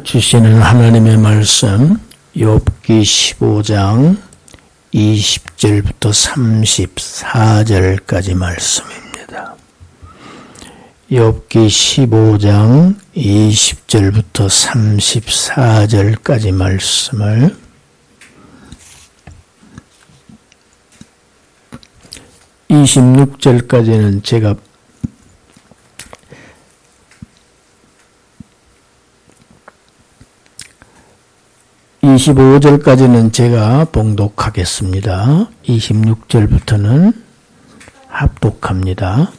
주시는 하나님의 말씀 욥기 15장 20절부터 34절까지 말씀입니다. 욥기 15장 20절부터 34절까지 말씀을 26절까지는 제가 25절까지는 제가 봉독하겠습니다. 26절부터는 합독합니다.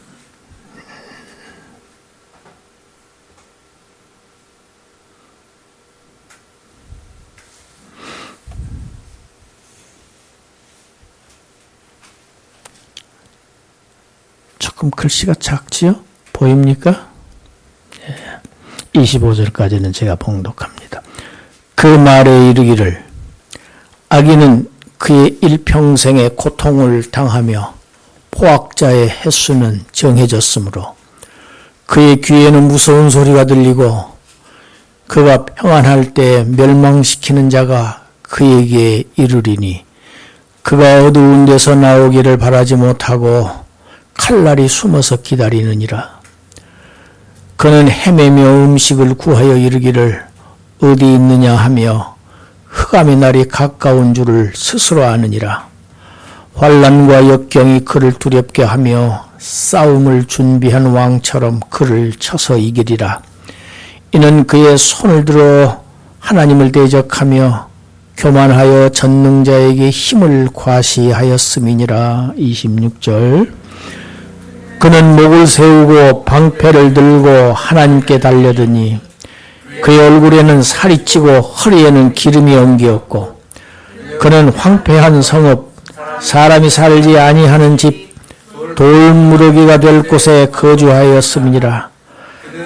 조금 글씨가 작지요? 보입니까? 25절까지는 제가 봉독합니다. 그 말에 이르기를 악인은 그의 일평생의 고통을 당하며 포악자의 횟수는 정해졌으므로 그의 귀에는 무서운 소리가 들리고 그가 평안할 때 멸망시키는 자가 그에게 이르리니 그가 어두운 데서 나오기를 바라지 못하고 칼날이 숨어서 기다리느니라. 그는 헤매며 음식을 구하여 이르기를 어디 있느냐 하며 흑암의 날이 가까운 줄을 스스로 아느니라. 환난과 역경이 그를 두렵게 하며 싸움을 준비한 왕처럼 그를 쳐서 이기리라. 이는 그의 손을 들어 하나님을 대적하며 교만하여 전능자에게 힘을 과시하였음이니라. 26절. 그는 목을 세우고 방패를 들고 하나님께 달려드니 그의 얼굴에는 살이 찌고 허리에는 기름이 엉기었고 그는 황폐한 성읍 사람이 살지 아니하는 집 돌무더기가 될 곳에 거주하였음이니라.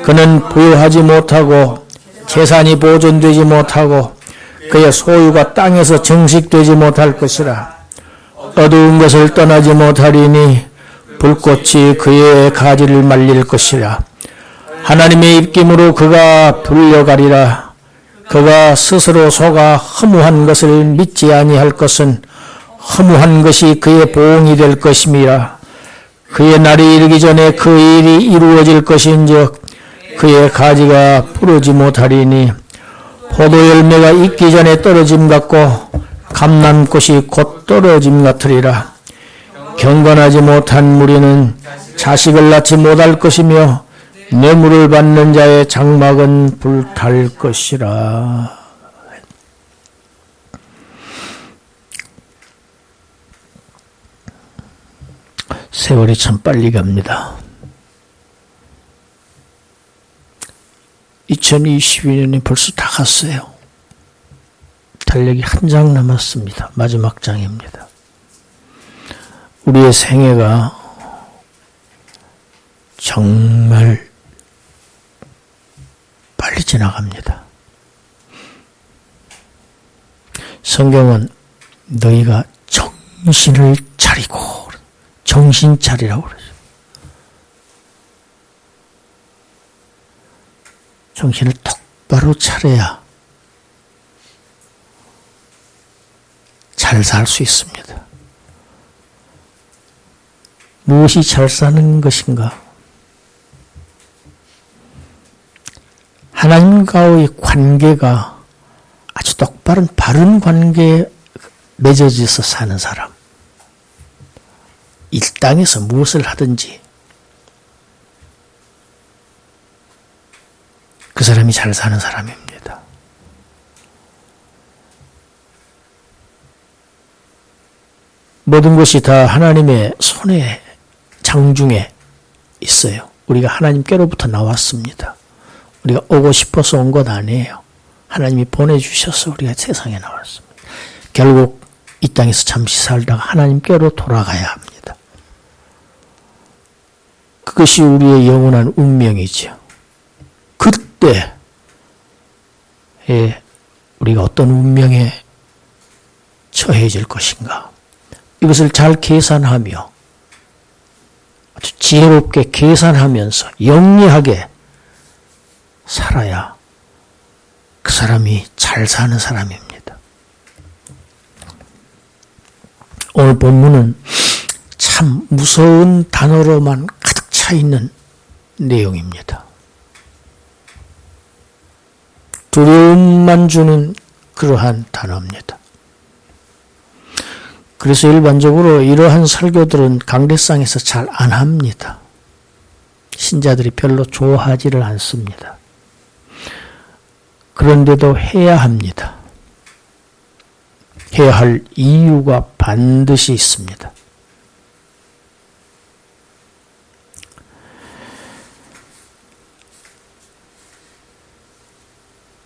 그는 부유하지 못하고 재산이 보존되지 못하고 그의 소유가 땅에서 정식되지 못할 것이라. 어두운 것을 떠나지 못하리니 불꽃이 그의 가지를 말릴 것이라. 하나님의 입김으로 그가 불려가리라. 그가 스스로 속아 허무한 것을 믿지 아니할 것은 허무한 것이 그의 보응이 될 것임이라. 그의 날이 이르기 전에 그 일이 이루어질 것인즉 그의 가지가 부르지 못하리니 포도 열매가 익기 전에 떨어짐 같고 감람꽃이 곧 떨어짐 같으리라. 경건하지 못한 무리는 자식을 낳지 못할 것이며 뇌물을 받는 자의 장막은 불탈 것이라. 세월이 참 빨리 갑니다. 2022년이 벌써 다 갔어요. 달력이 한 장 남았습니다. 마지막 장입니다. 우리의 생애가 정말 빨리 지나갑니다. 성경은 너희가 정신을 차리고 정신 차리라고 그러죠. 정신을 똑바로 차려야 잘 살 수 있습니다. 무엇이 잘 사는 것인가? 하나님과의 관계가 아주 똑바른 바른 관계에 맺어져서 사는 사람. 이 땅에서 무엇을 하든지 그 사람이 잘 사는 사람입니다. 모든 것이 다 하나님의 손에 장중에 있어요. 우리가 하나님께로부터 나왔습니다. 우리가 오고 싶어서 온 것 아니에요. 하나님이 보내주셔서 우리가 세상에 나왔습니다. 결국 이 땅에서 잠시 살다가 하나님께로 돌아가야 합니다. 그것이 우리의 영원한 운명이죠. 그때 우리가 어떤 운명에 처해질 것인가. 이것을 잘 계산하며 아주 지혜롭게 계산하면서 영리하게 살아야 그 그 사람이 잘 사는 사람입니다. 오늘 본문은 참 무서운 단어로만 가득 차 있는 내용입니다. 두려움만 주는 그러한 단어입니다. 그래서 일반적으로 이러한 설교들은 강대상에서 잘 안 합니다. 신자들이 별로 좋아하지를 않습니다. 그런데도 해야 합니다. 해야 할 이유가 반드시 있습니다.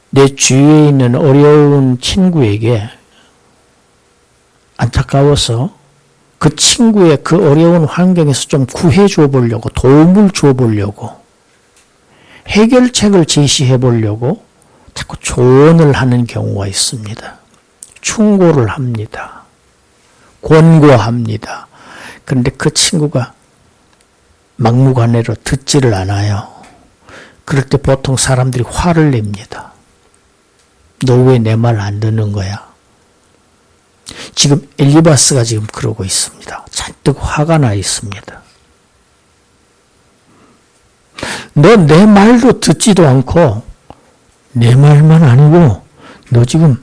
내 주위에 있는 어려운 친구에게 안타까워서 그 친구의 그 어려운 환경에서 좀 구해줘 보려고, 도움을 줘 보려고, 해결책을 제시해 보려고 자꾸 조언을 하는 경우가 있습니다. 충고를 합니다. 권고합니다. 그런데 그 친구가 막무가내로 듣지를 않아요. 그럴 때 보통 사람들이 화를 냅니다. 너 왜 내 말 안 듣는 거야? 지금 엘리바스가 지금 그러고 있습니다. 잔뜩 화가 나 있습니다. 너 내 말도 듣지도 않고 내 말만 아니고 너 지금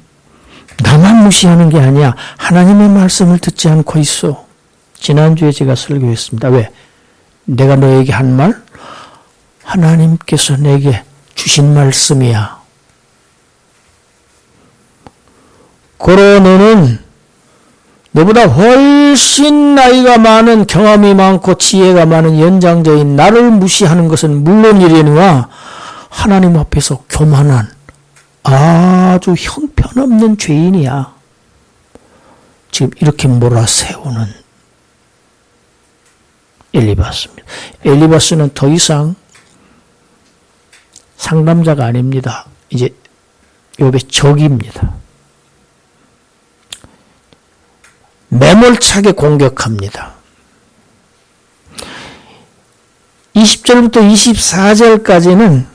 나만 무시하는 게 아니야. 하나님의 말씀을 듣지 않고 있어. 지난주에 제가 설교했습니다. 왜? 내가 너에게 한 말? 하나님께서 내게 주신 말씀이야. 고로 너는 너보다 훨씬 나이가 많은, 경험이 많고 지혜가 많은 연장자인 나를 무시하는 것은 물론이려니와 하나님 앞에서 교만한 아주 형편없는 죄인이야. 지금 이렇게 몰아세우는 엘리바스입니다. 엘리바스는 더 이상 상담자가 아닙니다. 이제 욥의 적입니다. 매몰차게 공격합니다. 20절부터 24절까지는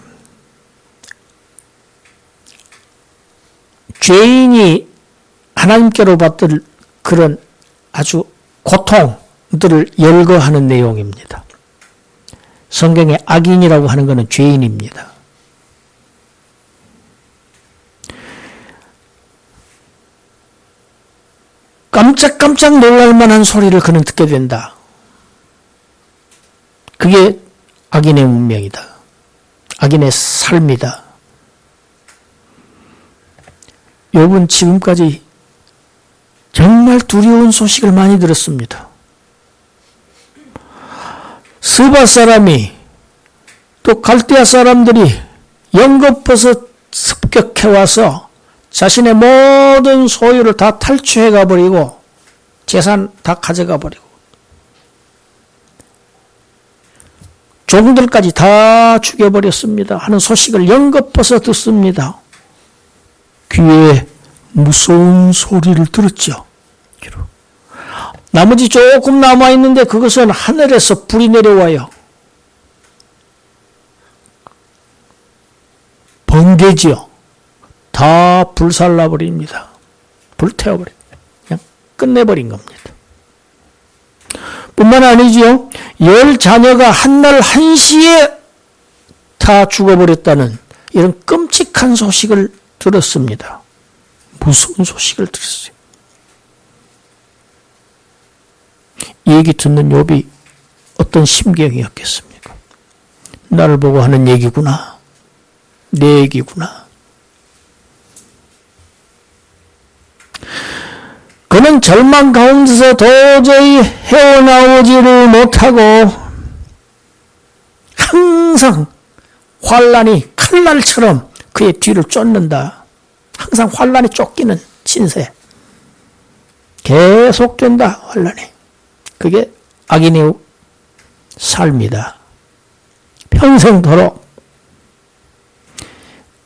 죄인이 하나님께로 받을 그런 아주 고통들을 열거하는 내용입니다. 성경에 악인이라고 하는 것은 죄인입니다. 깜짝깜짝 놀랄 만한 소리를 그는 듣게 된다. 그게 악인의 운명이다. 악인의 삶이다. 욥은 지금까지 정말 두려운 소식을 많이 들었습니다. 스바 사람이 또 갈대아 사람들이 연거푸서 습격해와서 자신의 모든 소유를 다 탈취해 가버리고 재산 다 가져가 버리고 종들까지 다 죽여버렸습니다 하는 소식을 연거푸서 듣습니다. 귀에 무서운 소리를 들었죠. 나머지 조금 남아있는데 그것은 하늘에서 불이 내려와요. 번개지요. 다 불살라버립니다. 불태워버립니다. 그냥 끝내버린 겁니다. 뿐만 아니지요. 10자녀가 한날 한시에 다 죽어버렸다는 이런 끔찍한 소식을 들었습니다. 무서운 소식을 들었어요. 이 얘기 듣는 욥이 어떤 심경이었겠습니까? 나를 보고 하는 얘기구나. 내 얘기구나. 그는 절망 가운데서 도저히 헤어나오지를 못하고 항상 환난이 칼날처럼 그의 뒤를 쫓는다. 항상 환난이 쫓기는 신세. 계속된다, 환난이. 그게 악인의 삶이다. 평생도록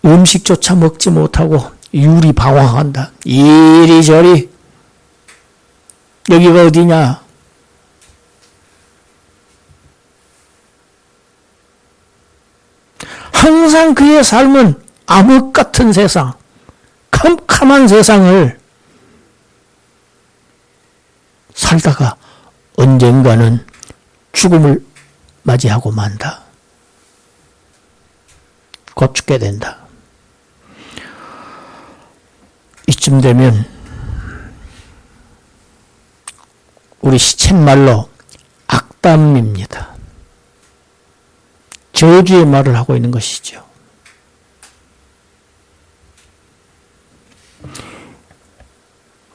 음식조차 먹지 못하고 유리방황한다. 이리저리 여기가 어디냐? 항상 그의 삶은 암흑 같은 세상, 캄캄한 세상을 살다가 언젠가는 죽음을 맞이하고 만다. 곧 죽게 된다. 이쯤 되면 우리 시쳇말로 악담입니다. 저주의 말을 하고 있는 것이죠.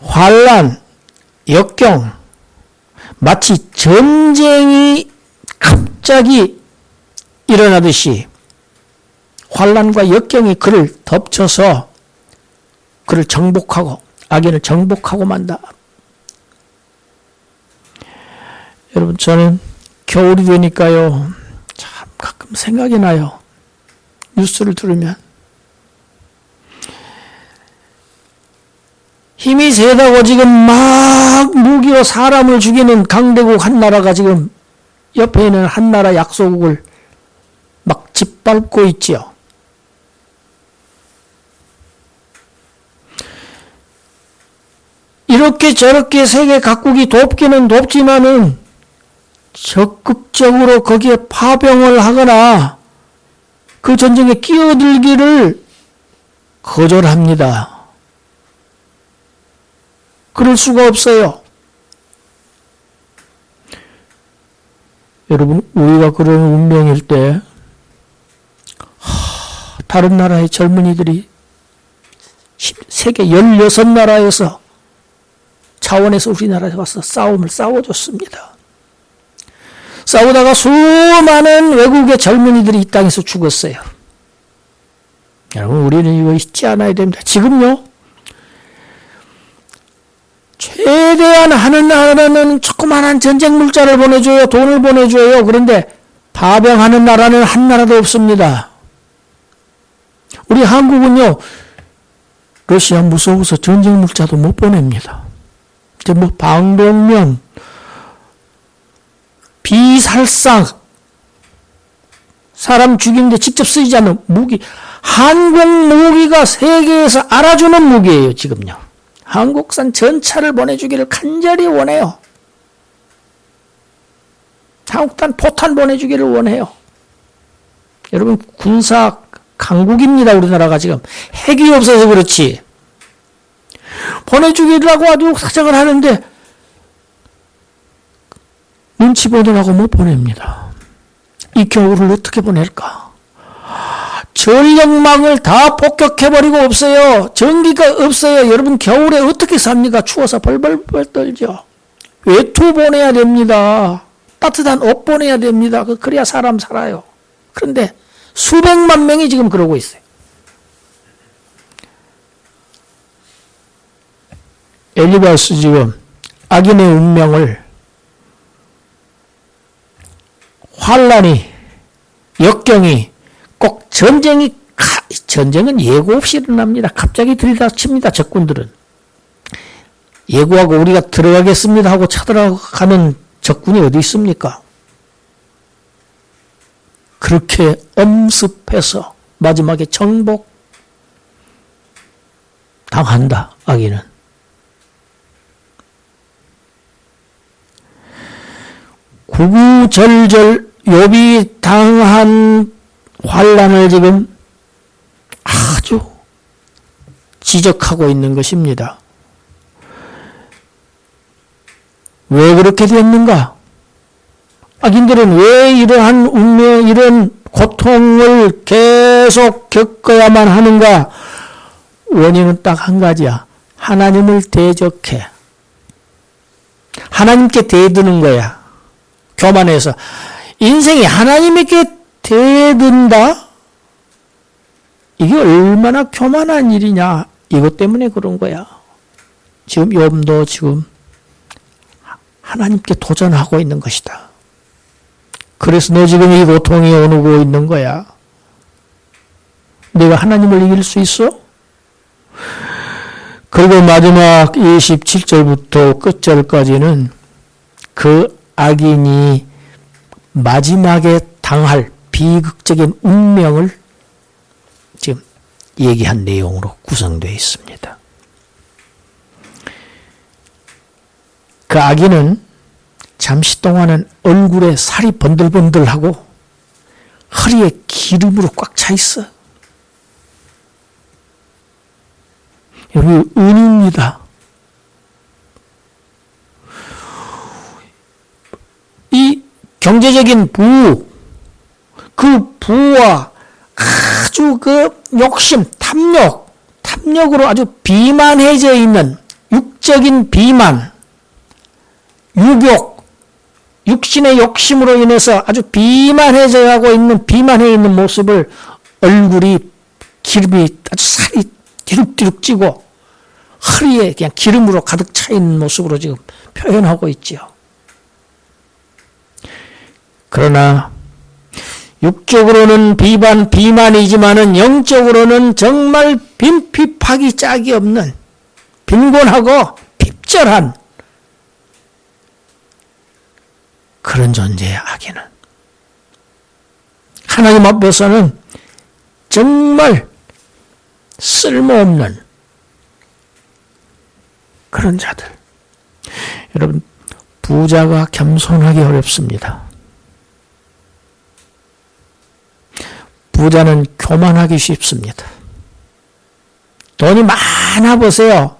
환난, 역경, 마치 전쟁이 갑자기 일어나듯이 환난과 역경이 그를 덮쳐서 그를 정복하고 악인을 정복하고 만다. 여러분, 저는 겨울이 되니까요, 참 가끔 생각이 나요. 뉴스를 들으면 힘이 세다고 지금 막 무기로 사람을 죽이는 강대국 한 나라가 지금 옆에 있는 한 나라 약소국을 막 짓밟고 있지요. 이렇게 저렇게 세계 각국이 돕기는 돕지만은 적극적으로 거기에 파병을 하거나 그 전쟁에 끼어들기를 거절합니다. 그럴 수가 없어요. 여러분, 우리가 그런 운명일 때 다른 나라의 젊은이들이 세계 16나라에서 차원에서 우리나라에 와서 싸움을 싸워줬습니다. 싸우다가 수많은 외국의 젊은이들이 이 땅에서 죽었어요. 여러분, 우리는 이거 잊지 않아야 됩니다. 지금요, 최대한 하는 나라는 조그마한 전쟁 물자를 보내줘요. 돈을 보내줘요. 그런데 파병하는 나라는 한 나라도 없습니다. 우리 한국은요, 러시아 무서워서 전쟁 물자도 못 보냅니다. 이제 뭐 방독면, 비살상, 사람 죽이는데 직접 쓰이지 않는 무기, 한국 무기가 세계에서 알아주는 무기예요, 지금요. 한국산 전차를 보내주기를 간절히 원해요. 한국산 포탄 보내주기를 원해요. 여러분, 군사 강국입니다, 우리나라가 지금. 핵이 없어서 그렇지. 보내주기라고 아주 사정을 하는데 눈치 보느라고 못 보냅니다. 이 겨울을 어떻게 보낼까? 전력망을 다 폭격해버리고 없어요. 전기가 없어요. 여러분, 겨울에 어떻게 삽니까? 추워서 벌벌벌 떨죠. 외투 보내야 됩니다. 따뜻한 옷 보내야 됩니다. 그래야 사람 살아요. 그런데 수백만 명이 지금 그러고 있어요. 엘리바스 지금 악인의 운명을 환난이, 역경이, 꼭 전쟁은 예고 없이 일어납니다. 갑자기 들이닥칩니다. 적군들은. 예고하고 우리가 들어가겠습니다 하고 쳐들어가는 적군이 어디 있습니까? 그렇게 엄습해서 마지막에 정복 당한다, 악인은. 구구절절 욥이 당한 환난을 지금 아주 지적하고 있는 것입니다. 왜 그렇게 됐는가? 악인들은 왜 이러한 운명, 이런 고통을 계속 겪어야만 하는가? 원인은 딱 한 가지야. 하나님을 대적해. 하나님께 대드는 거야. 교만해서. 인생이 하나님에게 대든다? 이게 얼마나 교만한 일이냐. 이것 때문에 그런 거야. 지금 욥도 지금 하나님께 도전하고 있는 것이다. 그래서 너 지금 이 고통이 오고 있는 거야. 내가 하나님을 이길 수 있어? 그리고 마지막 27절부터 끝절까지는 그 악인이 마지막에 당할 비극적인 운명을 지금 얘기한 내용으로 구성되어 있습니다. 그 아기는 잠시 동안은 얼굴에 살이 번들번들하고 허리에 기름으로 꽉 차 있어. 여기 은입니다. 이 경제적인 부, 그 부와 아주 그 욕심, 탐욕으로 아주 비만해져 있는 육적인 비만, 육욕, 육신의 욕심으로 인해서 아주 비만해져 가고 있는, 비만해 있는 모습을 얼굴이 기름이 아주 살이 뒤룩뒤룩 찌고 허리에 그냥 기름으로 가득 차 있는 모습으로 지금 표현하고 있지요. 그러나 육적으로는 비만이지만은 영적으로는 정말 빈핍하기 짝이 없는 빈곤하고 핍절한 그런 존재의 아기는 하나님 앞에서는 정말 쓸모없는 그런 자들. 여러분, 부자가 겸손하기 어렵습니다. 부자는 교만하기 쉽습니다. 돈이 많아 보세요.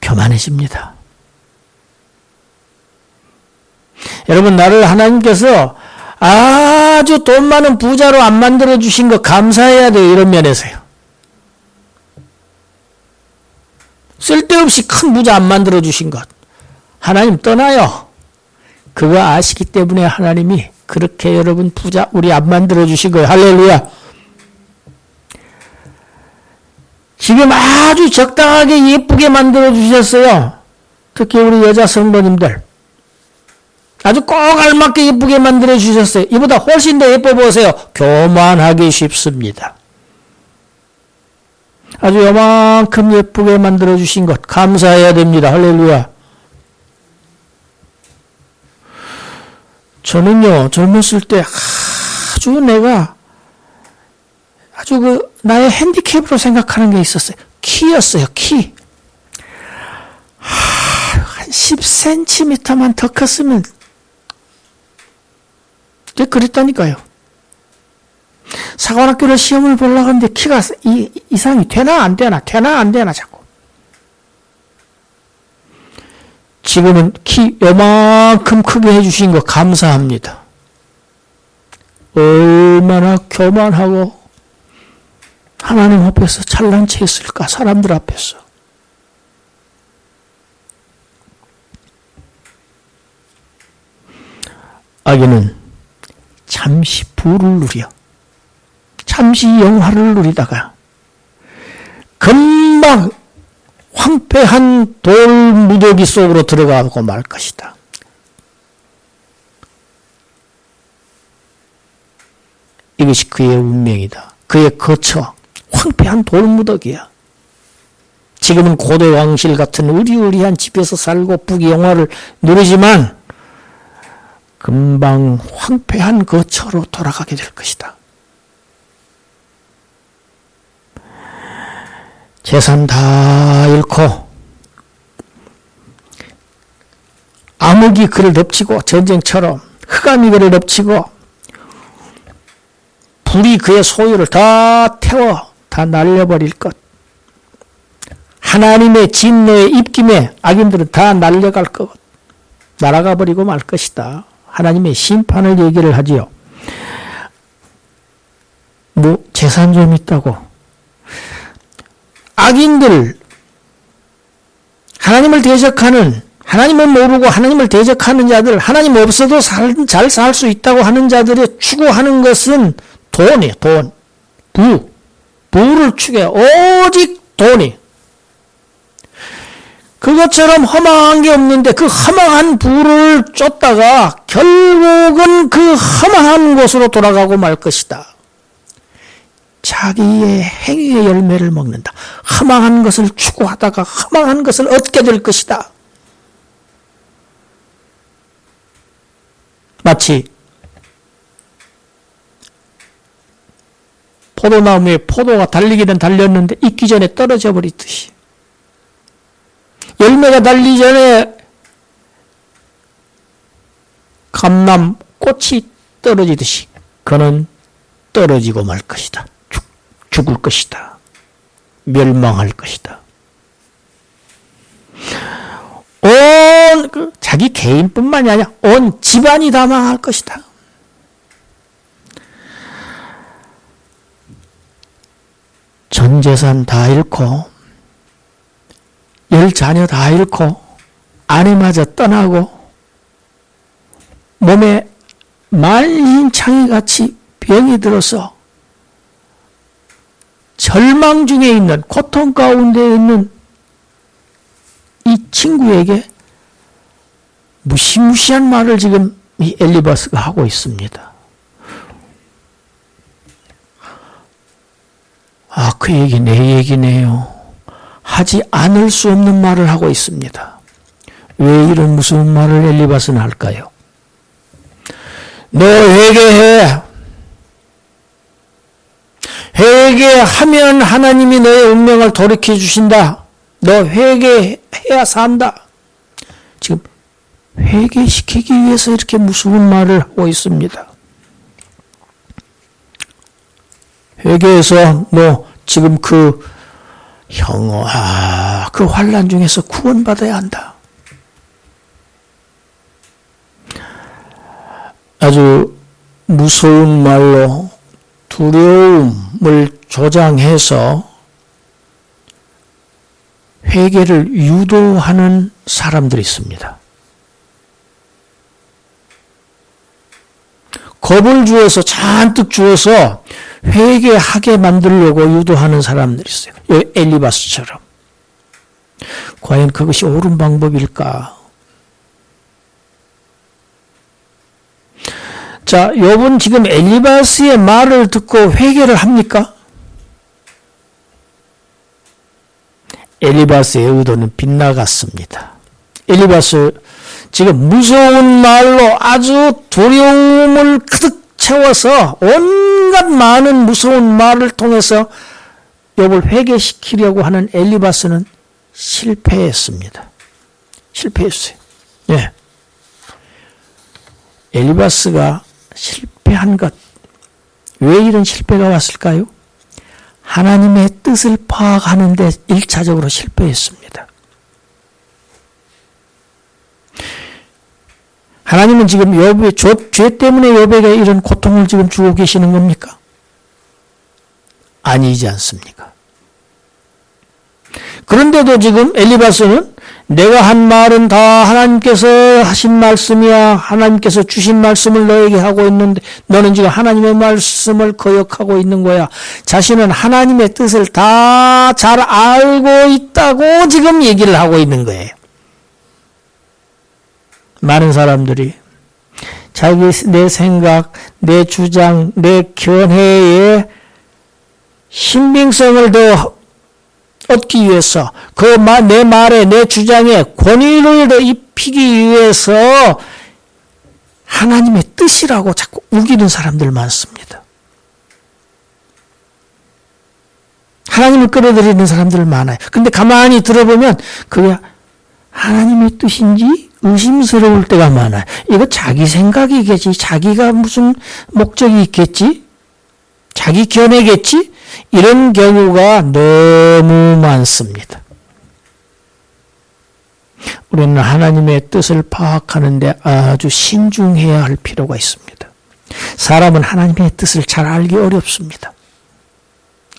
교만해집니다. 여러분, 나를 하나님께서 아주 돈 많은 부자로 안 만들어 주신 거 감사해야 돼요. 이런 면에서요. 쓸데없이 큰 부자 안 만들어 주신 것. 하나님 떠나요. 그거 아시기 때문에 하나님이 그렇게 여러분 부자 우리 안 만들어 주신 거예요. 할렐루야. 지금 아주 적당하게 예쁘게 만들어 주셨어요. 특히 우리 여자 성도님들. 아주 꼭 알맞게 예쁘게 만들어 주셨어요. 이보다 훨씬 더 예뻐 보세요. 교만하기 쉽습니다. 아주 요만큼 예쁘게 만들어 주신 것 감사해야 됩니다. 할렐루야. 저는요, 젊었을 때 아주 내가 아주 나의 핸디캡으로 생각하는 게 있었어요. 키였어요, 키. 한 10cm만 더 컸으면 그랬다니까요. 사관학교를 시험을 보려고 하는데 키가 이상이 되나 안 되나 자꾸. 지금은 키 요만큼 크게 해주신 거 감사합니다. 얼마나 교만하고 하나님 앞에서 잘난 체 했을까, 사람들 앞에서. 아기는 잠시 부를 누려, 잠시 영화를 누리다가 금방 황폐한 돌무더기 속으로 들어가고 말 것이다. 이것이 그의 운명이다. 그의 거처, 황폐한 돌무더기야. 지금은 고대 왕실 같은 의리의리한 집에서 살고 부귀영화를 누리지만 금방 황폐한 거처로 돌아가게 될 것이다. 재산 다 잃고 암흑이 그를 덮치고 전쟁처럼 흑암이 그를 덮치고 불이 그의 소유를 다 태워 다 날려버릴 것. 하나님의 진노의 입김에 악인들은 다 날려갈 것. 날아가 버리고 말 것이다. 하나님의 심판을 얘기를 하지요. 뭐 재산 좀 있다고. 악인들, 하나님을 대적하는, 하나님을 모르고 하나님을 대적하는 자들, 하나님 없어도 잘 살 수 있다고 하는 자들이 추구하는 것은 돈이에요, 돈. 부를 추구해. 오직 돈이. 그것처럼 허망한 게 없는데 그 허망한 부를 쫓다가 결국은 그 허망한 곳으로 돌아가고 말 것이다. 자기의 행위의 열매를 먹는다. 허망한 것을 추구하다가 허망한 것을 얻게 될 것이다. 마치 포도나무에 포도가 달리기는 달렸는데 익기 전에 떨어져 버리듯이, 열매가 달리기 전에 감람 꽃이 떨어지듯이 그는 떨어지고 말 것이다. 죽을 것이다. 멸망할 것이다. 온 자기 개인뿐만이 아니라 온 집안이 다 망할 것이다. 전 재산 다 잃고, 열 자녀 다 잃고, 아내마저 떠나고, 몸에 말린 창이같이 병이 들어서 절망 중에 있는, 고통 가운데 있는 이 친구에게 무시무시한 말을 지금 이 엘리바스가 하고 있습니다. 아, 그 얘기 내 얘기네요. 하지 않을 수 없는 말을 하고 있습니다. 왜 이런 무서운 말을 엘리바스는 할까요? 너 회개해. 회개하면 하나님이 너의 운명을 돌이켜 주신다. 너 회개해야 산다. 지금 회개시키기 위해서 이렇게 무서운 말을 하고 있습니다. 회개해서 너 지금 그 형아, 그 환난 중에서 구원받아야 한다. 아주 무서운 말로 두려움을 조장해서 회개를 유도하는 사람들이 있습니다. 겁을 주어서, 잔뜩 주어서 회개하게 만들려고 유도하는 사람들이 있어요. 엘리바스처럼. 과연 그것이 옳은 방법일까? 자, 욥은 지금 엘리바스의 말을 듣고 회개를 합니까? 엘리바스의 의도는 빗나갔습니다. 엘리바스 지금 무서운 말로 아주 두려움을 가득 채워서 온갖 많은 무서운 말을 통해서 욥을 회개시키려고 하는 엘리바스는 실패했습니다. 실패했어요. 예. 엘리바스가 실패한 것, 왜 이런 실패가 왔을까요? 하나님의 뜻을 파악하는 데 1차적으로 실패했습니다. 하나님은 지금 욥의 죄 때문에 욥에게 이런 고통을 지금 주고 계시는 겁니까? 아니지 않습니까? 그런데도 지금 엘리바스는 내가 한 말은 다 하나님께서 하신 말씀이야. 하나님께서 주신 말씀을 너에게 하고 있는데 너는 지금 하나님의 말씀을 거역하고 있는 거야. 자신은 하나님의 뜻을 다 잘 알고 있다고 지금 얘기를 하고 있는 거예요. 많은 사람들이 내 생각, 내 주장, 내 견해에 신빙성을 더 얻기 위해서, 내 말에, 내 주장에 권위를 더 입히기 위해서 하나님의 뜻이라고 자꾸 우기는 사람들 많습니다. 하나님을 끌어들이는 사람들 많아요. 근데 가만히 들어보면 그게 하나님의 뜻인지 의심스러울 때가 많아요. 이거 자기 생각이겠지. 자기가 무슨 목적이 있겠지. 자기 견해겠지. 이런 경우가 너무 많습니다. 우리는 하나님의 뜻을 파악하는데 아주 신중해야 할 필요가 있습니다. 사람은 하나님의 뜻을 잘 알기 어렵습니다.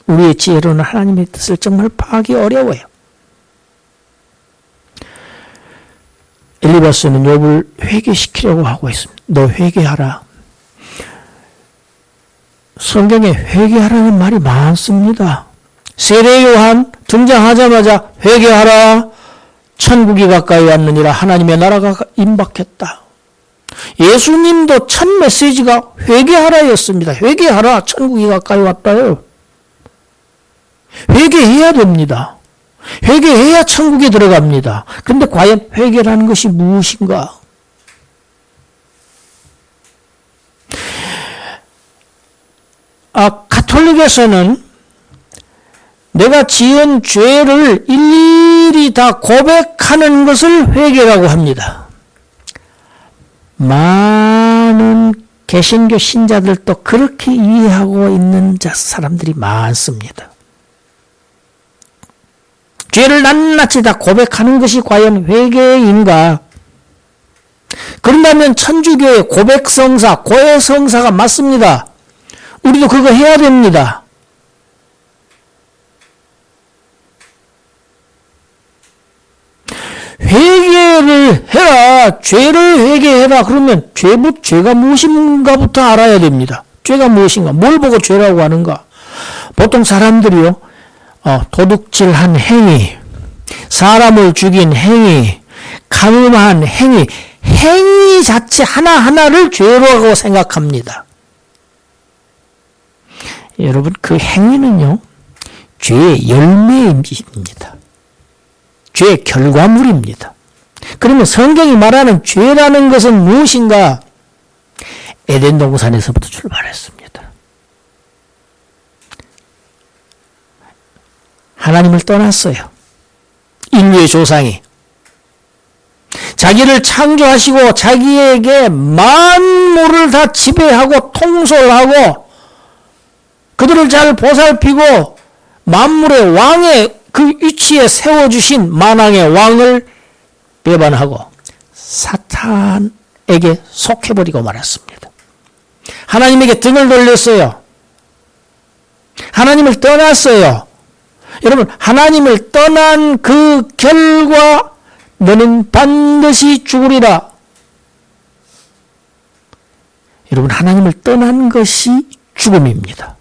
우리의 지혜로는 하나님의 뜻을 정말 파악이 어려워요. 엘리바스는 욥을 회개시키려고 하고 있습니다. 너 회개하라. 성경에 회개하라는 말이 많습니다. 세례 요한 등장하자마자 회개하라. 천국이 가까이 왔느니라. 하나님의 나라가 임박했다. 예수님도 첫 메시지가 회개하라였습니다. 회개하라. 천국이 가까이 왔다요. 회개해야 됩니다. 회개해야 천국에 들어갑니다. 그런데 과연 회개라는 것이 무엇인가? 가톨릭에서는 내가 지은 죄를 일일이 다 고백하는 것을 회개라고 합니다. 많은 개신교 신자들도 그렇게 이해하고 있는 사람들이 많습니다. 죄를 낱낱이 다 고백하는 것이 과연 회개인가? 그런다면 천주교의 고백성사, 고해성사가 맞습니다. 우리도 그거 해야 됩니다. 회개를 해라. 죄를 회개해라. 그러면 죄가 무엇인가부터 알아야 됩니다. 죄가 무엇인가? 뭘 보고 죄라고 하는가? 보통 사람들이요, 도둑질한 행위, 사람을 죽인 행위, 간음한 행위 자체 하나하나를 죄라고 생각합니다. 여러분, 그 행위는요, 죄의 열매입니다. 죄의 결과물입니다. 그러면 성경이 말하는 죄라는 것은 무엇인가? 에덴 동산에서부터 출발했습니다. 하나님을 떠났어요. 인류의 조상이. 자기를 창조하시고 자기에게 만물을 다 지배하고 통솔하고 그들을 잘 보살피고 만물의 왕의 그 위치에 세워주신 만왕의 왕을 배반하고 사탄에게 속해버리고 말았습니다. 하나님에게 등을 돌렸어요. 하나님을 떠났어요. 여러분, 하나님을 떠난 그 결과 너는 반드시 죽으리라. 여러분, 하나님을 떠난 것이 죽음입니다.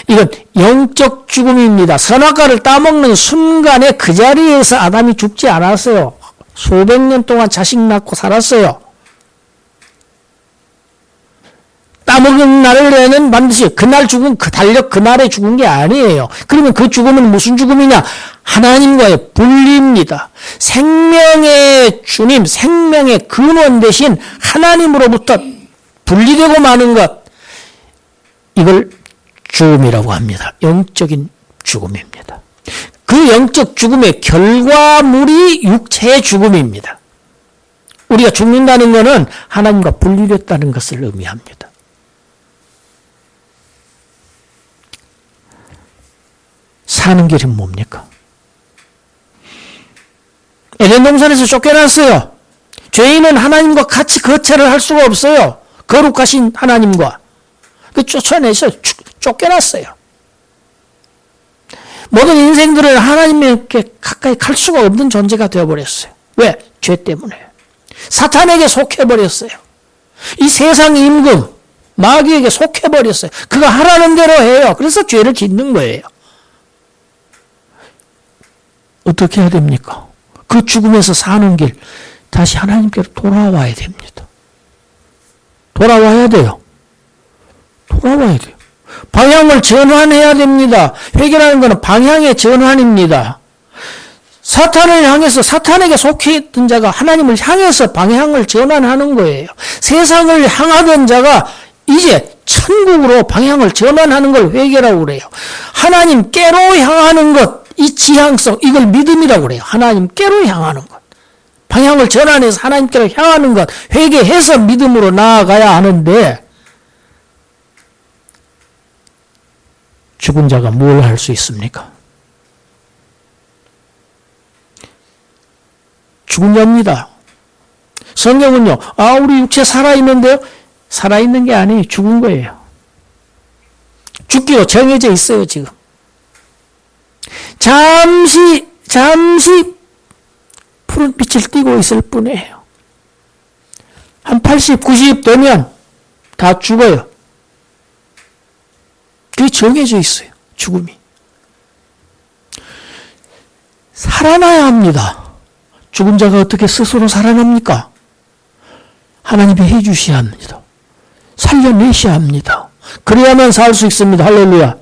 이건 영적 죽음입니다. 선악과를 따먹는 순간에 그 자리에서 아담이 죽지 않았어요. 수백 년 동안 자식 낳고 살았어요. 따먹은 날에는 반드시 그날 죽은 그 달력 그날에 죽은 게 아니에요. 그러면 그 죽음은 무슨 죽음이냐? 하나님과의 분리입니다. 생명의 주님, 생명의 근원 대신 하나님으로부터 분리되고 마는 것, 이걸 죽음이라고 합니다. 영적인 죽음입니다. 그 영적 죽음의 결과물이 육체의 죽음입니다. 우리가 죽는다는 것은 하나님과 분리됐다는 것을 의미합니다. 사는 길은 뭡니까? 에덴 동산에서 쫓겨났어요. 죄인은 하나님과 같이 거처를 할 수가 없어요. 거룩하신 하나님과. 쫓아내서 쫓겨났어요. 모든 인생들은 하나님께 가까이 갈 수가 없는 존재가 되어버렸어요. 왜? 죄 때문에. 사탄에게 속해버렸어요. 이 세상 임금, 마귀에게 속해버렸어요. 그가 하라는 대로 해요. 그래서 죄를 짓는 거예요. 어떻게 해야 됩니까? 그 죽음에서 사는 길, 다시 하나님께로 돌아와야 됩니다. 돌아와야 돼요. 돌아와야 돼요. 방향을 전환해야 됩니다. 회개라는 것은 방향의 전환입니다. 사탄을 향해서, 사탄에게 속해 있던 자가 하나님을 향해서 방향을 전환하는 거예요. 세상을 향하던 자가 이제 천국으로 방향을 전환하는 걸 회개라고 그래요. 하나님께로 향하는 것, 이 지향성, 이걸 믿음이라고 그래요. 하나님께로 향하는 것. 방향을 전환해서 하나님께로 향하는 것, 회개해서 믿음으로 나아가야 하는데, 죽은 자가 뭘 할 수 있습니까? 죽은 자입니다. 성경은요, 우리 육체 살아있는데요? 살아있는 게 아니에요. 죽은 거예요. 죽기로 정해져 있어요, 지금. 잠시 푸른 빛을 띠고 있을 뿐이에요. 한 80, 90 되면 다 죽어요. 그게 정해져 있어요. 죽음이. 살아나야 합니다. 죽은 자가 어떻게 스스로 살아납니까? 하나님이 해주셔야 합니다. 살려내셔야 합니다. 그래야만 살 수 있습니다. 할렐루야.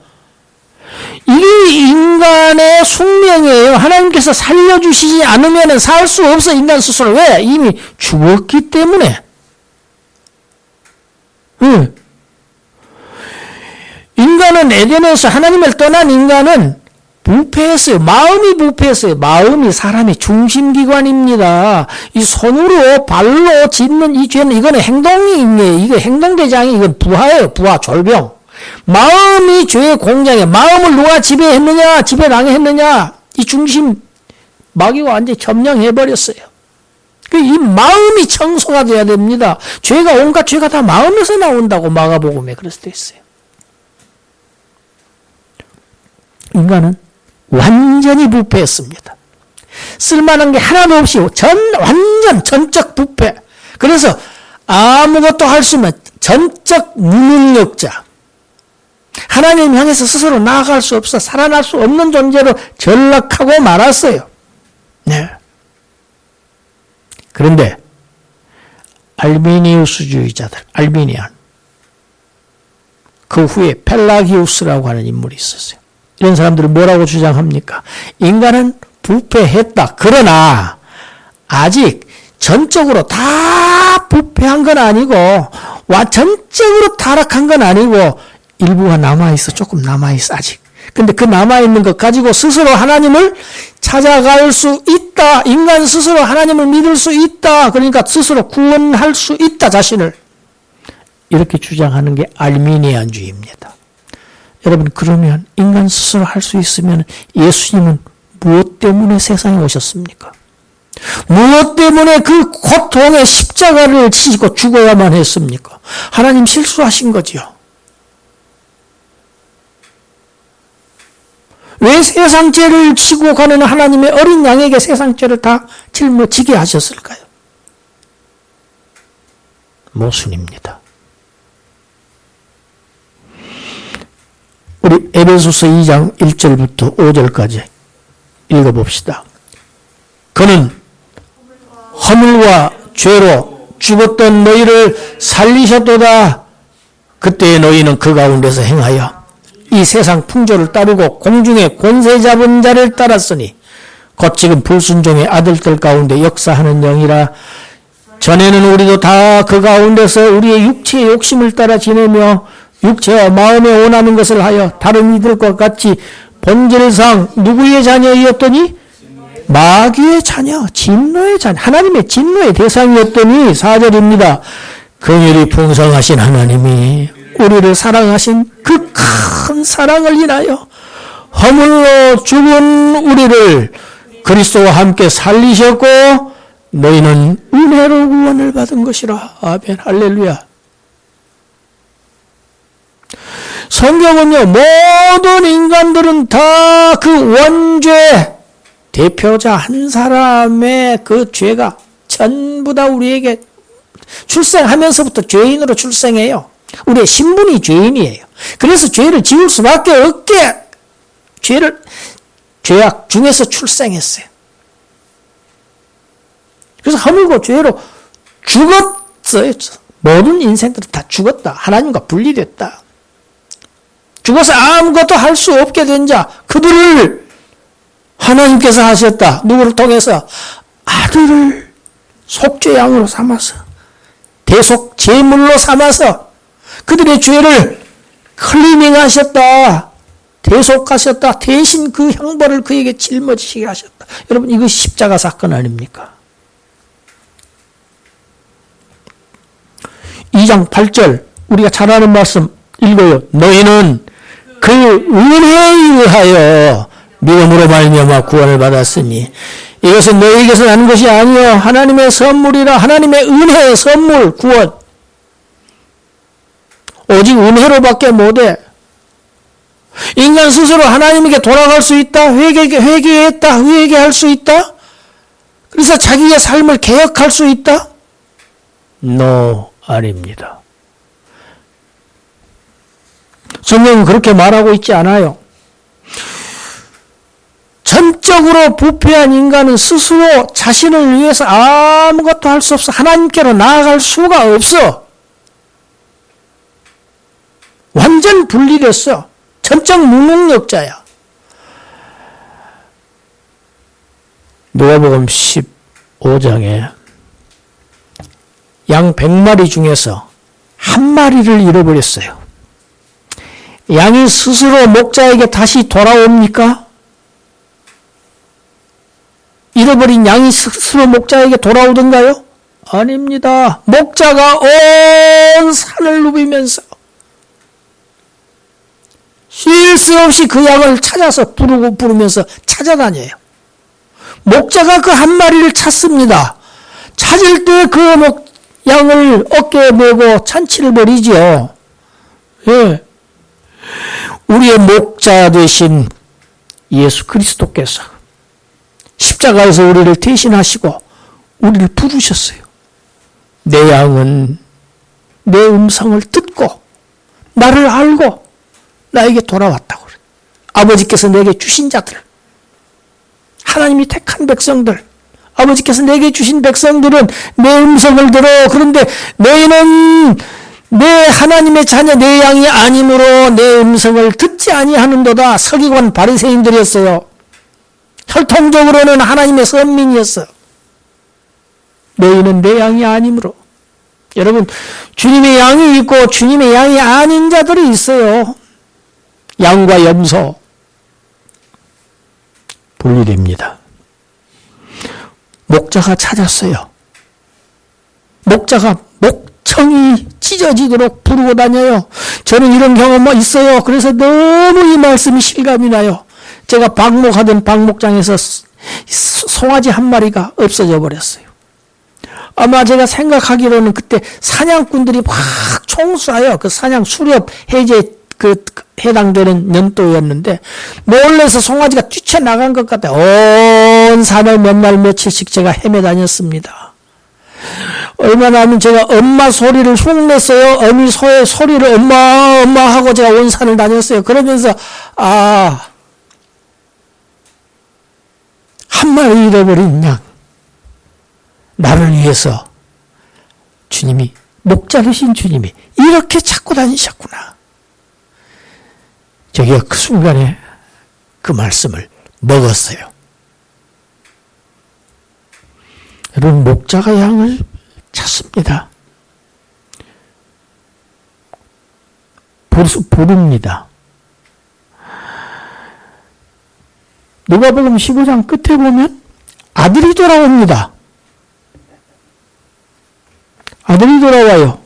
이게 인간의 숙명이에요. 하나님께서 살려주시지 않으면 살 수 없어, 인간 스스로. 왜? 이미 죽었기 때문에. 응. 인간은 에덴에서 하나님을 떠난 인간은 부패했어요. 마음이 부패했어요. 마음이 사람의 중심기관입니다. 이 손으로 발로 짓는 이 죄는 이거는 행동이에요. 이거 행동대장이 이건 부하예요. 부하 졸병. 마음이 죄의 공장이에요. 마음을 누가 지배했느냐, 지배당했느냐, 이 중심 마귀가 완전히 점령해버렸어요. 이 마음이 청소가 돼야 됩니다. 죄가 온갖 죄가 다 마음에서 나온다고 마가복음에 그래서 돼 있어요. 인간은 완전히 부패했습니다. 쓸만한 게 하나도 없이 완전 전적 부패. 그래서 아무것도 할 수 없는 전적 무능력자. 하나님 향해서 스스로 나아갈 수 없어 살아날 수 없는 존재로 전락하고 말았어요. 네. 그런데 알비니우스주의자들, 알비니안, 그 후에 펠라기우스라고 하는 인물이 있었어요. 이런 사람들은 뭐라고 주장합니까? 인간은 부패했다. 그러나 아직 전적으로 다 부패한 건 아니고 전적으로 타락한 건 아니고 일부가 남아있어. 조금 남아있어 아직. 근데 그 남아있는 것 가지고 스스로 하나님을 찾아갈 수 있다. 인간 스스로 하나님을 믿을 수 있다. 그러니까 스스로 구원할 수 있다. 자신을. 이렇게 주장하는 게 알미니안주의입니다. 여러분, 그러면 인간 스스로 할 수 있으면 예수님은 무엇 때문에 세상에 오셨습니까? 무엇 때문에 그 고통의 십자가를 지고 죽어야만 했습니까? 하나님 실수하신 거지요. 왜 세상 죄를 지고 가는 하나님의 어린 양에게 세상 죄를 다 짊어지게 하셨을까요? 모순입니다. 우리 에베소서 2장 1절부터 5절까지 읽어봅시다. 그는 허물과 죄로 죽었던 너희를 살리셨도다. 그때 너희는 그 가운데서 행하여 이 세상 풍조를 따르고 공중의 권세 잡은 자를 따랐으니 곧 지금 불순종의 아들들 가운데 역사하는 영이라. 전에는 우리도 다 그 가운데서 우리의 육체의 욕심을 따라 지내며 육체와 마음에 원하는 것을 하여 다른 이들과 같이 본질상 누구의 자녀이었더니 마귀의 자녀, 진노의 자녀, 하나님의 진노의 대상이었더니 4절입니다. 긍휼이 풍성하신 하나님이 우리를 사랑하신 그 큰 사랑을 인하여 허물로 죽은 우리를 그리스도와 함께 살리셨고 너희는 은혜로 구원을 받은 것이라. 아멘. 할렐루야. 성경은요, 모든 인간들은 다 그 원죄 대표자 한 사람의 그 죄가 전부 다 우리에게 출생하면서부터 죄인으로 출생해요. 우리의 신분이 죄인이에요. 그래서 죄를 지을 수밖에 없게 죄악 중에서 출생했어요. 그래서 허물고 죄로 죽었어요. 모든 인생들은 다 죽었다. 하나님과 분리됐다. 죽어서 아무것도 할 수 없게 된 자, 그들을 하나님께서 하셨다. 누구를 통해서? 아들을 속죄양으로 삼아서, 대속 제물로 삼아서 그들의 죄를 클리닝 하셨다. 대속하셨다. 대신 그 형벌을 그에게 짊어지시게 하셨다. 여러분, 이거 십자가 사건 아닙니까? 2장 8절 우리가 잘 아는 말씀 읽어요. 너희는 그 은혜에 의하여 믿음으로 말미암아 구원을 받았으니 이것은 너희에게서 나는 것이 아니요 하나님의 선물이라. 하나님의 은혜의 선물 구원. 오직 은혜로밖에 못해. 인간 스스로 하나님에게 돌아갈 수 있다. 회개할 수 있다. 그래서 자기의 삶을 개혁할 수 있다. No, 아닙니다. 성경은 그렇게 말하고 있지 않아요. 전적으로 부패한 인간은 스스로 자신을 위해서 아무것도 할 수 없어. 하나님께로 나아갈 수가 없어. 완전 분리됐어. 전적 무능력자야. 누가복음 15장에 양 100마리 중에서 한 마리를 잃어버렸어요. 양이 스스로 목자에게 다시 돌아옵니까? 잃어버린 양이 스스로 목자에게 돌아오던가요? 아닙니다. 목자가 온 산을 누비면서 쉴 새 없이 그 양을 찾아서 부르면서 찾아다녀요. 목자가 그 한 마리를 찾습니다. 찾을 때 그 양을 어깨에 메고 잔치를 벌이지요. 예. 우리의 목자 되신 예수 그리스도께서 십자가에서 우리를 대신하시고 우리를 부르셨어요. 내 양은 내 음성을 듣고 나를 알고 나에게 돌아왔다고 그래요. 아버지께서 내게 주신 자들, 하나님이 택한 백성들, 아버지께서 내게 주신 백성들은 내 음성을 들어. 그런데 너희는 내 하나님의 자녀 내 양이 아니므로 내 음성을 듣지 아니하는도다. 서기관 바리새인들이었어요. 혈통적으로는 하나님의 선민이었어요. 너희는 내 양이 아니므로. 여러분, 주님의 양이 있고 주님의 양이 아닌 자들이 있어요. 양과 염소 분리됩니다. 목자가 찾았어요. 목자가 목청이 찢어지도록 부르고 다녀요. 저는 이런 경험 있어요. 그래서 너무 이 말씀이 실감이 나요. 제가 방목하던 방목장에서 송아지 한 마리가 없어져 버렸어요. 아마 제가 생각하기로는 그때 사냥꾼들이 막 총수하여 그 사냥 수렵 해제 해당되는 연도였는데 몰래서 송아지가 뛰쳐나간 것 같아요. 온 산을 몇 날 며칠씩 제가 헤매 다녔습니다. 얼마나 하면 제가 엄마 소리를 훅 냈어요. 어미 소의 소리를 엄마 엄마 하고 제가 온 산을 다녔어요. 그러면서 한 마리 잃어버린 양, 나를 위해서 주님이, 목자 되신 주님이 이렇게 찾고 다니셨구나. 저기가 그 순간에 그 말씀을 먹었어요. 여러분, 목자가 양을 찾습니다. 부릅니다. 누가복음 15장 끝에 보면 아들이 돌아옵니다. 아들이 돌아와요.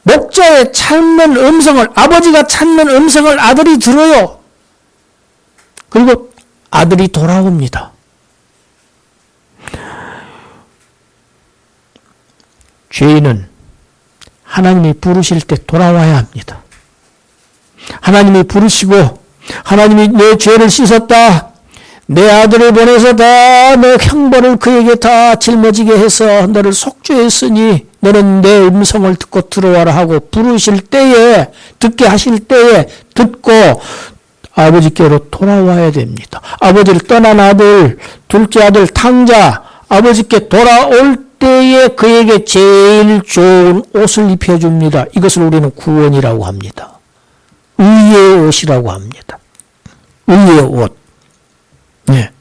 목자의 찾는 음성을, 아버지가 찾는 음성을 아들이 들어요. 그리고 아들이 돌아옵니다. 죄인은 하나님이 부르실 때 돌아와야 합니다. 하나님이 부르시고 하나님이 내 죄를 씻었다, 내 아들을 보내서 다 내 형벌을 그에게 다 짊어지게 해서 너를 속죄했으니 너는 내 음성을 듣고 들어와라 하고 부르실 때에, 듣게 하실 때에 듣고 아버지께로 돌아와야 됩니다. 아버지를 떠난 아들, 둘째 아들 탕자, 아버지께 돌아올 때에 그에게 제일 좋은 옷을 입혀줍니다. 이것을 우리는 구원이라고 합니다. 의의 옷이라고 합니다. 의의 옷. 네.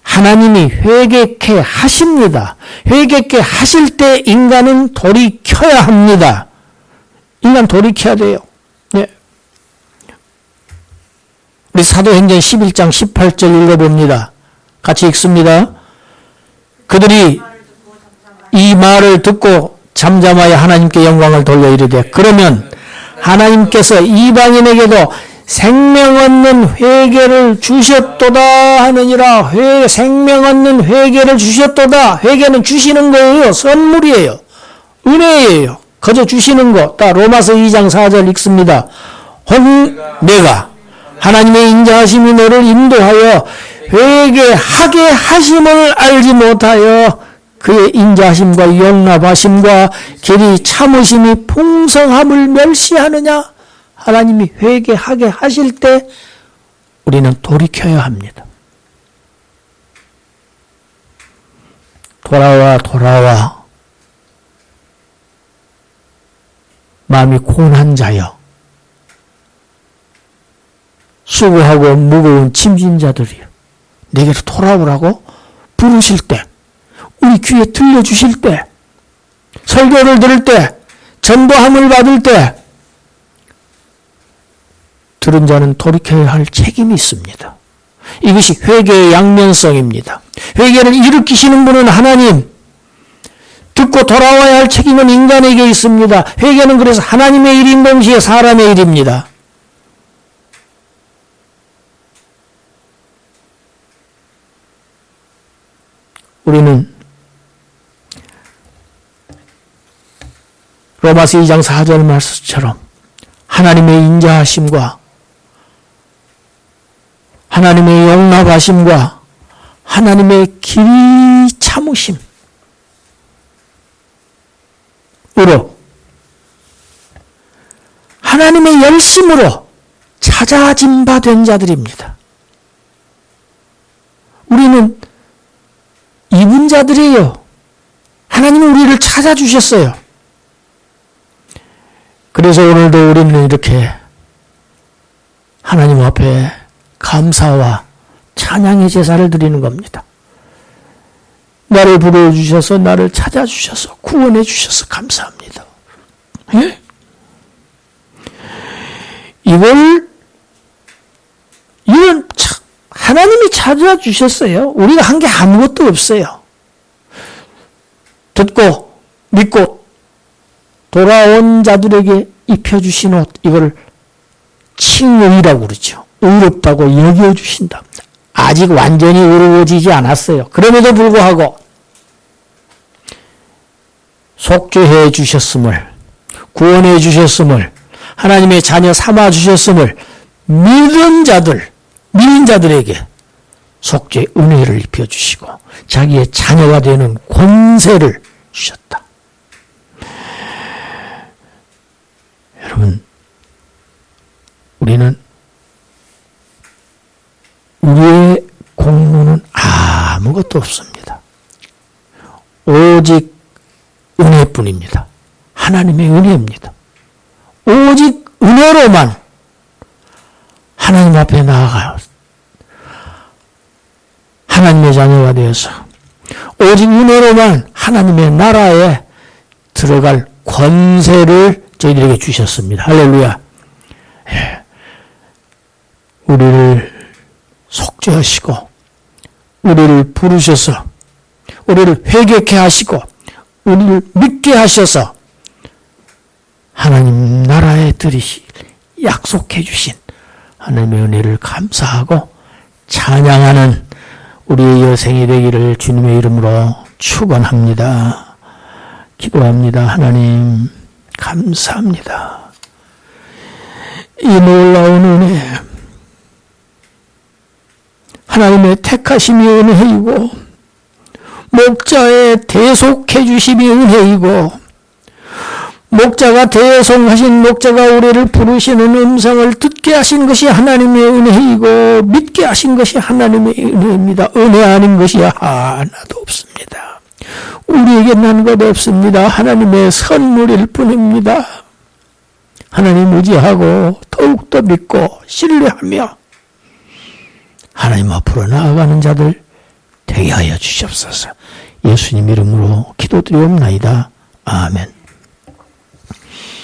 하나님이 회개케 하십니다. 회개케 하실 때 인간은 돌이켜야 합니다. 인간 돌이켜야 돼요. 네. 우리 사도행전 11장 18절 읽어봅니다. 같이 읽습니다. 그들이 이 말을 듣고 잠잠하여 하나님께 영광을 돌려 이르되, 그러면 하나님께서 이방인에게도 생명 얻는 회개를 주셨도다 하느니라. 생명 얻는 회개를 주셨도다. 회개는 주시는 거예요. 선물이에요. 은혜예요. 거저 주시는 거. 다 로마서 2장 4절 읽습니다. 내가 하나님의 인자하심이 너를 인도하여 회개하게 하심을 알지 못하여 그의 인자하심과 용납하심과 길이 참으심이 풍성함을 멸시하느냐. 하나님이 회개하게 하실 때 우리는 돌이켜야 합니다. 돌아와 마음이 고난 자여, 수고하고 무거운 짐진 자들이여, 내게로 돌아오라고 부르실 때, 우리 귀에 들려주실 때, 설교를 들을 때, 전도함을 받을 때 들은 자는 돌이켜야 할 책임이 있습니다. 이것이 회개의 양면성입니다. 회개를 일으키시는 분은 하나님, 듣고 돌아와야 할 책임은 인간에게 있습니다. 회개는 그래서 하나님의 일인 동시에 사람의 일입니다. 우리는 로마서 2장 4절 말씀처럼 하나님의 인자하심과 하나님의 용납하심과 하나님의 길이 참으심으로 하나님의 열심으로 찾아진 바 된 자들입니다. 우리는 입은 자들이에요. 하나님은 우리를 찾아주셨어요. 그래서 오늘도 우리는 이렇게 하나님 앞에 감사와 찬양의 제사를 드리는 겁니다. 나를 부르주셔서 나를 찾아주셔서 구원해 주셔서 감사합니다. 예? 이건 하나님이 찾아주셨어요. 우리가 한 게 아무것도 없어요. 듣고 믿고 돌아온 자들에게 입혀주신 옷, 이걸 칭의라고 그러죠. 의롭다고 여겨주신다. 아직 완전히 의로워지지 않았어요. 그럼에도 불구하고 속죄해 주셨음을, 구원해 주셨음을, 하나님의 자녀 삼아 주셨음을 믿은 자들에게 속죄 은혜를 입혀주시고 자기의 자녀가 되는 권세를 주셨다. 여러분, 우리는 우리의 공로는 아무것도 없습니다. 오직 은혜뿐입니다. 하나님의 은혜입니다. 오직 은혜로만 하나님 앞에 나아가요. 하나님의 자녀가 되어서 오직 은혜로만 하나님의 나라에 들어갈 권세를 저희들에게 주셨습니다. 할렐루야. 예. 우리를 속죄하시고 우리를 부르셔서 우리를 회개케 하시고 우리를 믿게 하셔서 하나님 나라에 들이시 약속해 주신 하나님의 은혜를 감사하고 찬양하는 우리의 여생이 되기를 주님의 이름으로 축원합니다. 기도합니다. 하나님 감사합니다. 이 놀라운 은혜, 하나님의 택하심이 은혜이고 목자의 대속해 주심이 은혜이고 목자가 대송하신 목자가 우리를 부르시는 음성을 듣게 하신 것이 하나님의 은혜이고 믿게 하신 것이 하나님의 은혜입니다. 은혜 아닌 것이 하나도 없습니다. 우리에게 난 것 없습니다. 하나님의 선물일 뿐입니다. 하나님 의지하고 더욱더 믿고 신뢰하며 하나님 앞으로 나아가는 자들 되게 하여 주시옵소서. 예수님 이름으로 기도드리옵나이다. 아멘.